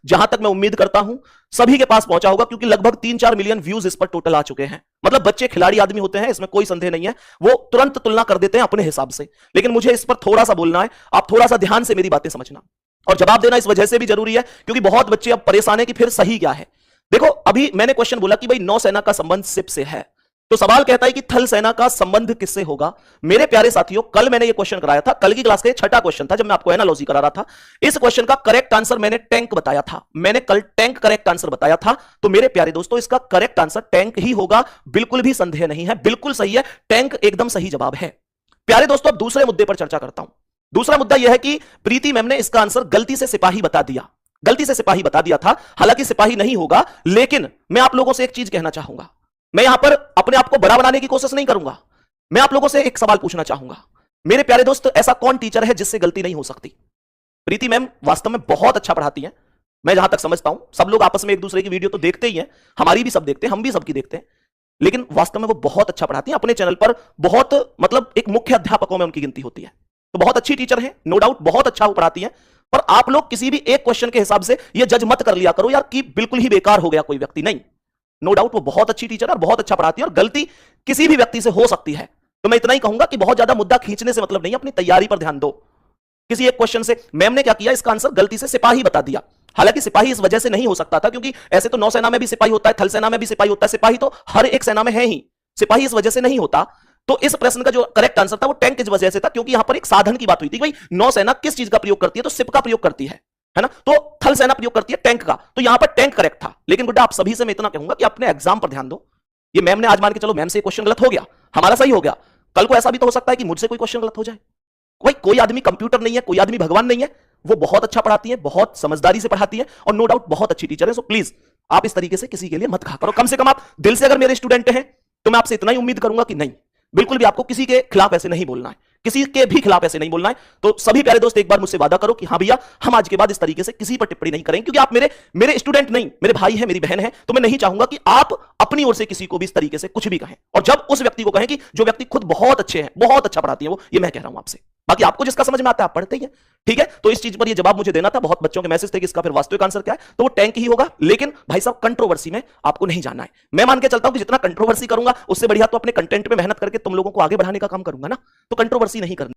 जहां तक मैं उम्मीद करता हूं सभी के पास पहुंचा होगा, क्योंकि लगभग 3-4 मिलियन व्यूज इस पर टोटल आ चुके हैं। मतलब बच्चे खिलाड़ी आदमी होते हैं, इसमें कोई संदेह नहीं है, वो तुरंत तुलना कर देते हैं अपने हिसाब से। लेकिन मुझे इस पर थोड़ा सा बोलना है, आप थोड़ा सा ध्यान से मेरी बातें समझना और जवाब देना इस वजह से भी जरूरी है क्योंकि बहुत बच्चे अब परेशान है कि फिर सही क्या है। देखो, अभी मैंने क्वेश्चन बोला कि भाई नौसेना का संबंध शिप से है, तो सवाल कहता है कि थल सेना का संबंध किससे होगा। मेरे प्यारे साथियों, कल मैंने ये क्वेश्चन कराया था, कल की क्लास का छठा क्वेश्चन था जब मैं आपको एनालॉजी करा रहा था। इस क्वेश्चन का करेक्ट आंसर मैंने टैंक बताया था, मैंने कल टैंक करेक्ट आंसर बताया था। तो मेरे प्यारे दोस्तों, इसका करेक्ट आंसर टैंक ही होगा, बिल्कुल भी संदेह नहीं है, बिल्कुल सही है, टैंक एकदम सही जवाब है। प्यारे दोस्तों, अब दूसरे मुद्दे पर चर्चा करता हूं। दूसरा मुद्दा यह है कि प्रीति मैम ने इसका आंसर गलती से सिपाही बता दिया, गलती से सिपाही बता दिया था, हालांकि सिपाही नहीं होगा। लेकिन मैं आप लोगों से एक चीज कहना चाहूंगा, मैं यहां पर अपने आप को बड़ा बनाने की कोशिश नहीं करूंगा। मैं आप लोगों से एक सवाल पूछना चाहूंगा, मेरे प्यारे दोस्त, ऐसा कौन टीचर है जिससे गलती नहीं हो सकती? प्रीति मैम वास्तव में बहुत अच्छा पढ़ाती हैं, मैं जहां तक समझता हूं। सब लोग आपस में एक दूसरे की वीडियो तो देखते ही हैं, हमारी भी सब देखते हैं, हम भी सबकी देखते हैं, लेकिन वास्तव में वो बहुत अच्छा पढ़ाती हैं। अपने चैनल पर बहुत, मतलब एक मुख्य अध्यापकों में उनकी गिनती होती है, तो बहुत अच्छी टीचर है, नो डाउट, बहुत अच्छा वो पढ़ाती है। पर आप लोग किसी भी एक क्वेश्चन के हिसाब से ये जज मत कर लिया करो यार कि बिल्कुल ही बेकार हो गया कोई व्यक्ति, नहीं। नो डाउट वो बहुत अच्छी टीचर है और बहुत अच्छा पढ़ाती है और गलती किसी भी व्यक्ति से हो सकती है। तो मैं इतना ही कहूंगा कि बहुत ज्यादा मुद्दा खींचने से मतलब नहीं, अपनी तैयारी पर ध्यान दो। किसी एक क्वेश्चन से मैम ने क्या किया, इसका आंसर गलती से सिपाही बता दिया। हालांकि सिपाही इस वजह से नहीं हो सकता था क्योंकि ऐसे तो नौसेना में भी सिपाही होता है, थल सेना में भी सिपाही होता है, सिपाही तो हर एक सेना में है ही, सिपाही इस वजह से नहीं होता। तो इस प्रश्न का जो करेक्ट आंसर था वो टैंक की वजह से था, क्योंकि यहां पर एक साधन की बात हुई थी। भाई नौसेना किस चीज का प्रयोग करती है, तो शिप का प्रयोग करती है ना, तो थल सेना प्रयोग करती है टैंक का, तो यहां पर टैंक करेक्ट था। लेकिन गुड्डा, आप सभी से मैं इतना कहूंगा कि अपने एग्जाम पर ध्यान दो। ये मैम ने आज मान के चलो, मैम से क्वेश्चन गलत हो गया, हमारा सही हो गया, कल को ऐसा भी तो हो सकता है कि मुझसे कोई क्वेश्चन गलत हो जाए। कोई आदमी कंप्यूटर नहीं है, कोई आदमी भगवान नहीं है। वो बहुत अच्छा पढ़ाती है, बहुत समझदारी से पढ़ाती है और नो डाउट बहुत अच्छी टीचर है। सो प्लीज आप इस तरीके से किसी के लिए मत कहा करो। कम से कम आप दिल से अगर मेरे स्टूडेंट हैं तो मैं आपसे इतना ही उम्मीद करूंगा कि नहीं, बिल्कुल भी आपको किसी के खिलाफ ऐसे नहीं बोलना है, किसी के भी खिलाफ ऐसे नहीं बोलना है। तो सभी प्यारे दोस्त एक बार मुझसे वादा करो कि हाँ भैया, हम आज के बाद इस तरीके से किसी पर टिप्पणी नहीं करेंगे, क्योंकि आप मेरे स्टूडेंट नहीं, मेरे भाई है, मेरी बहन है। तो मैं नहीं चाहूंगा कि आप अपनी ओर से किसी को भी इस तरीके से कुछ भी कहें, और जब उस व्यक्ति को कहें कि जो व्यक्ति खुद बहुत अच्छे हैं, बहुत अच्छा पढ़ाती है वो, ये मैं कह रहा हूं आपसे। बाकी आपको जिसका समझ में आता है आप पढ़ते ही हैं, ठीक है। तो इस चीज पर ये जवाब मुझे देना था, बहुत बच्चों के मैसेज थे कि इसका फिर वास्तविक आंसर क्या है, तो वो टैंक ही होगा। लेकिन भाई साहब, कंट्रोवर्सी में आपको नहीं जाना है। मैं मान के चलता हूं कि जितना कंट्रोवर्सी करूंगा उससे बढ़िया तो अपने कंटेंट में मेहनत करके तुम लोगों को आगे बढ़ाने का काम करूंगा ना, तो कंट्रोवर्सी नहीं करनी।